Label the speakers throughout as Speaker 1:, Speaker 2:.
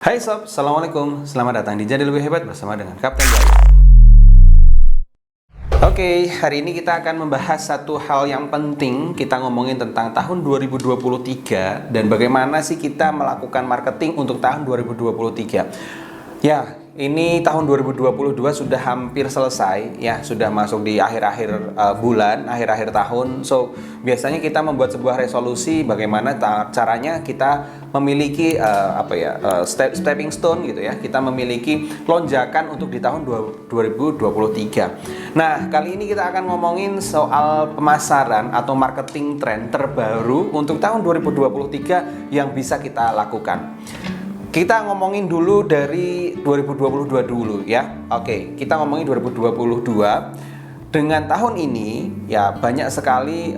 Speaker 1: Hai sob, Assalamualaikum. Selamat datang di Jadi Lebih Hebat bersama dengan Kapten Bayu. Oke, hari ini kita akan membahas satu hal yang penting. Kita ngomongin tentang tahun 2023 dan bagaimana sih kita melakukan marketing untuk tahun 2023. Ya, ini tahun 2022 sudah hampir selesai, ya, sudah masuk di akhir-akhir bulan, akhir-akhir tahun. So, biasanya kita membuat sebuah resolusi bagaimana caranya kita memiliki stepping stone gitu ya. Kita memiliki lonjakan untuk di tahun 2023. Nah, kali ini kita akan ngomongin soal pemasaran atau marketing trend terbaru untuk tahun 2023 yang bisa kita lakukan. Kita ngomongin dulu dari 2022 dulu ya. Oke, kita ngomongin 2022. Dengan tahun ini ya banyak sekali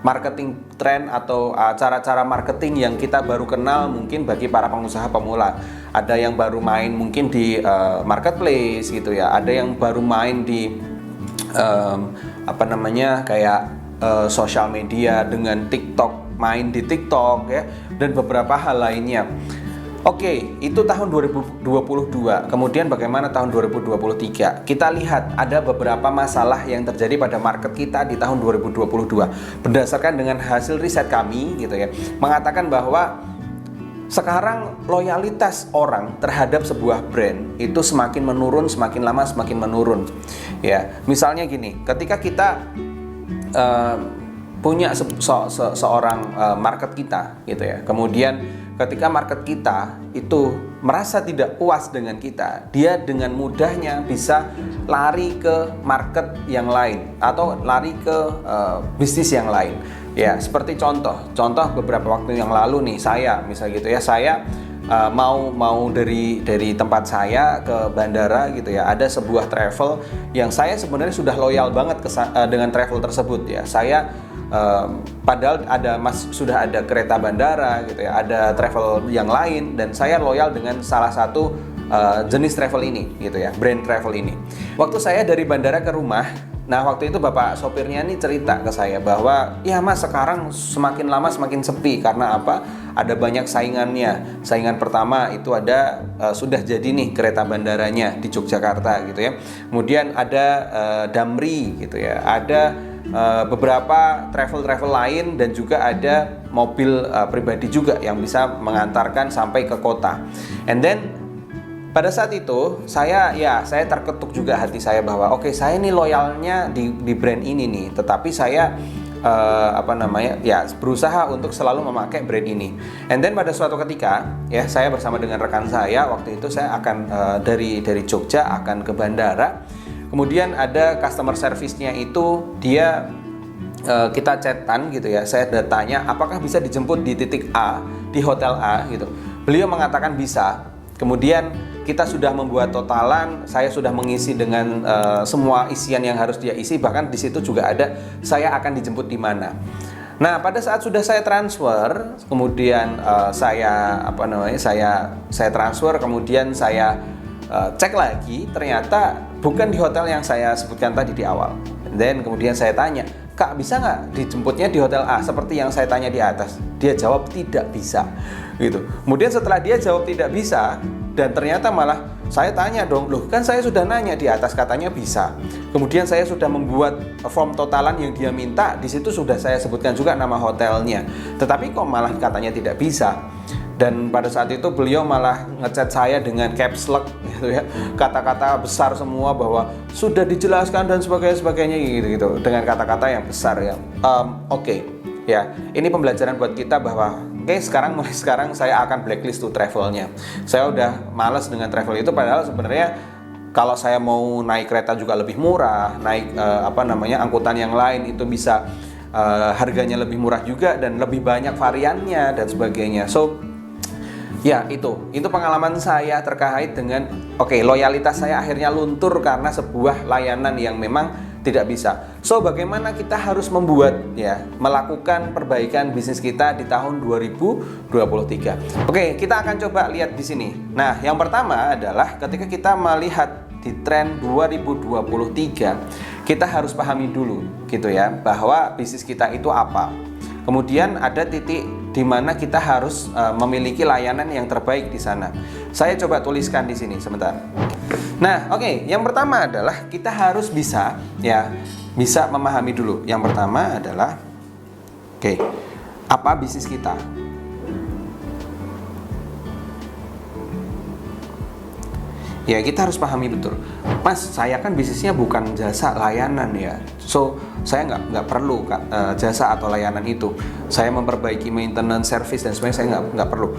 Speaker 1: marketing trend atau cara-cara marketing yang kita baru kenal mungkin bagi para pengusaha pemula. Ada yang baru main mungkin di marketplace gitu ya. Ada yang baru main di sosial media dengan TikTok, main di TikTok ya, dan beberapa hal lainnya. Oke, itu tahun 2022. Kemudian bagaimana tahun 2023? Kita lihat ada beberapa masalah yang terjadi pada market kita di tahun 2022. Berdasarkan dengan hasil riset kami gitu ya, mengatakan bahwa sekarang loyalitas orang terhadap sebuah brand itu semakin menurun, semakin lama semakin menurun. Ya, misalnya gini, ketika kita punya seorang market kita gitu ya. Kemudian ketika market kita itu merasa tidak puas dengan kita, dia dengan mudahnya bisa lari ke market yang lain atau lari ke bisnis yang lain. Ya, seperti contoh beberapa waktu yang lalu nih, saya misal gitu ya, saya mau dari tempat saya ke bandara gitu ya, ada sebuah travel yang saya sebenarnya sudah loyal banget dengan travel tersebut ya. Saya padahal sudah ada kereta bandara gitu ya, ada travel yang lain, dan saya loyal dengan salah satu jenis travel ini gitu ya, brand travel ini. Waktu saya dari bandara ke rumah, nah waktu itu bapak sopirnya nih cerita ke saya bahwa ya mas, sekarang semakin lama semakin sepi. Karena apa? Ada banyak saingannya. Saingan pertama itu ada sudah jadi nih kereta bandaranya di Yogyakarta gitu ya. Kemudian ada Damri gitu ya, ada beberapa travel lain, dan juga ada mobil pribadi juga yang bisa mengantarkan sampai ke kota. And then pada saat itu saya terketuk juga hati saya bahwa oke, saya ini loyalnya di brand ini nih, tetapi saya berusaha untuk selalu memakai brand ini. And then pada suatu ketika ya, saya bersama dengan rekan saya waktu itu, saya akan dari Jogja akan ke bandara. Kemudian ada customer service-nya itu, dia kita chatan gitu ya. Saya tanya apakah bisa dijemput di titik A, di hotel A gitu. Beliau mengatakan bisa. Kemudian kita sudah membuat totalan, saya sudah mengisi dengan semua isian yang harus dia isi, bahkan di situ juga ada saya akan dijemput di mana. Nah, pada saat sudah saya transfer, kemudian saya transfer, kemudian saya cek lagi, ternyata bukan di hotel yang saya sebutkan tadi di awal. Dan kemudian saya tanya, Kak, bisa nggak dijemputnya di hotel A seperti yang saya tanya di atas? Dia jawab tidak bisa gitu. Kemudian setelah dia jawab tidak bisa, dan ternyata malah saya tanya dong, loh kan saya sudah nanya di atas katanya bisa. Kemudian saya sudah membuat form totalan yang dia minta, di situ sudah saya sebutkan juga nama hotelnya, tetapi kok malah katanya tidak bisa. Dan pada saat itu beliau malah ngechat saya dengan caps lock gitu ya, kata-kata besar semua bahwa sudah dijelaskan dan sebagainya gitu, dengan kata-kata yang besar ya. Oke. Ya, ini pembelajaran buat kita bahwa mulai sekarang saya akan blacklist tuh travelnya. Saya udah males dengan travel itu, padahal sebenarnya kalau saya mau naik kereta juga lebih murah, naik angkutan yang lain itu bisa harganya lebih murah juga dan lebih banyak variannya dan sebagainya. So ya, itu pengalaman saya terkait dengan loyalitas saya akhirnya luntur karena sebuah layanan yang memang tidak bisa. So, bagaimana kita harus melakukan perbaikan bisnis kita di tahun 2023. Oke, kita akan coba lihat di sini. Nah, yang pertama adalah ketika kita melihat di tren 2023, kita harus pahami dulu gitu ya, bahwa bisnis kita itu apa. Kemudian ada titik di mana kita harus memiliki layanan yang terbaik di sana. Saya coba tuliskan di sini sebentar. Nah, oke, yang pertama adalah kita harus bisa memahami dulu. Yang pertama adalah apa bisnis kita? Ya, kita harus pahami betul. Mas, saya kan bisnisnya bukan jasa layanan ya. So, saya nggak perlu jasa atau layanan itu. Saya memperbaiki maintenance, service dan sebagainya, saya nggak perlu.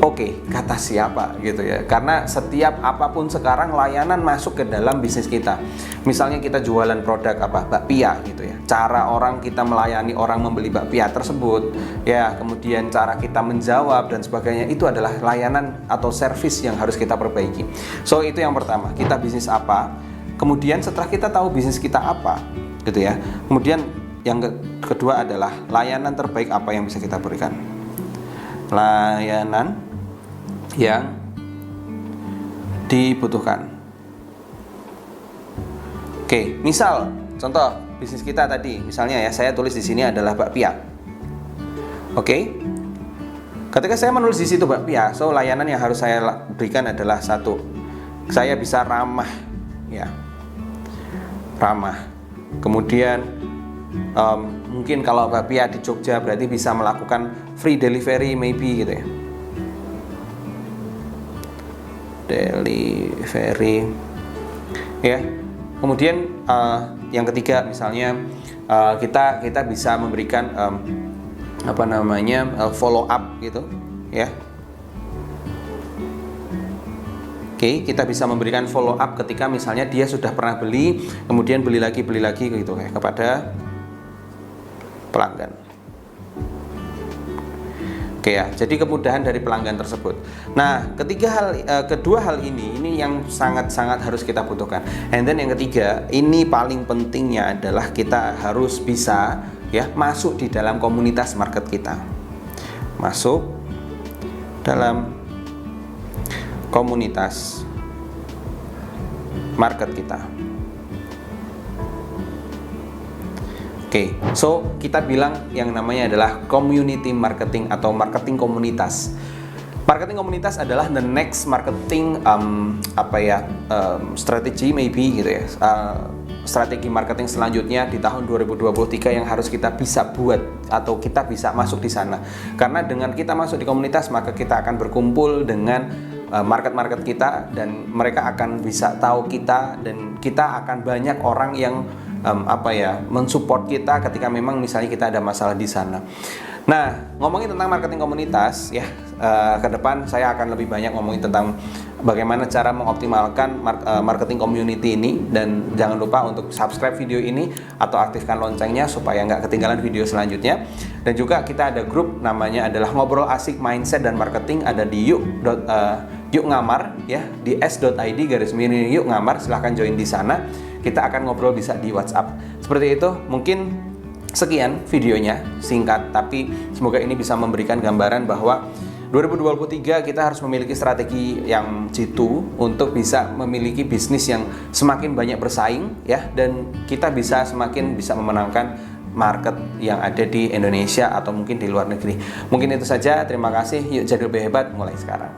Speaker 1: Oke, kata siapa gitu ya? Karena setiap apapun sekarang layanan masuk ke dalam bisnis kita. Misalnya kita jualan produk bakpia gitu ya. Cara orang kita melayani orang membeli bakpia tersebut, ya, kemudian cara kita menjawab dan sebagainya itu adalah layanan atau service yang harus kita perbaiki. So itu yang pertama, kita bisnis apa? Kemudian setelah kita tahu bisnis kita apa, gitu ya. Kemudian yang kedua adalah layanan terbaik apa yang bisa kita berikan. Layanan yang dibutuhkan. Oke, misal contoh bisnis kita tadi, misalnya ya, saya tulis di sini adalah bakpia. Oke. Ketika saya menulis di situ bakpia, so layanan yang harus saya berikan adalah satu, saya bisa ramah, ya, ramah. Kemudian mungkin kalau bakpia di Jogja berarti bisa melakukan free delivery maybe gitu ya. Delivery ya. Kemudian yang ketiga misalnya kita bisa memberikan follow up gitu ya. Oke, kita bisa memberikan follow up ketika misalnya dia sudah pernah beli, kemudian beli lagi gitu ya kepada pelanggan. Oke ya, jadi kemudahan dari pelanggan tersebut. Nah, kedua hal ini yang sangat-sangat harus kita butuhkan. And then yang ketiga, ini paling pentingnya adalah kita harus bisa ya masuk di dalam komunitas market kita. Masuk dalam komunitas market kita. Oke, so kita bilang yang namanya adalah community marketing atau marketing komunitas. Marketing komunitas adalah the next marketing strategi maybe gitu ya. Strategi marketing selanjutnya di tahun 2023 yang harus kita bisa buat atau kita bisa masuk di sana. Karena dengan kita masuk di komunitas maka kita akan berkumpul dengan market kita dan mereka akan bisa tahu kita dan kita akan banyak orang yang mensupport kita ketika memang misalnya kita ada masalah di sana. Nah, ngomongin tentang marketing komunitas ya, ke depan saya akan lebih banyak ngomongin tentang bagaimana cara mengoptimalkan marketing community ini, dan jangan lupa untuk subscribe video ini atau aktifkan loncengnya supaya nggak ketinggalan video selanjutnya. Dan juga kita ada grup namanya adalah Ngobrol Asik Mindset dan Marketing, ada di Yuk Ngamar ya, di s.id/yuk ngamar, silahkan join di sana. Kita akan ngobrol bisa di WhatsApp. Seperti itu, mungkin sekian videonya, singkat tapi semoga ini bisa memberikan gambaran bahwa 2023 kita harus memiliki strategi yang jitu untuk bisa memiliki bisnis yang semakin banyak bersaing ya, dan kita bisa semakin bisa memenangkan market yang ada di Indonesia atau mungkin di luar negeri. Mungkin itu saja, terima kasih. Yuk jadi lebih hebat mulai sekarang.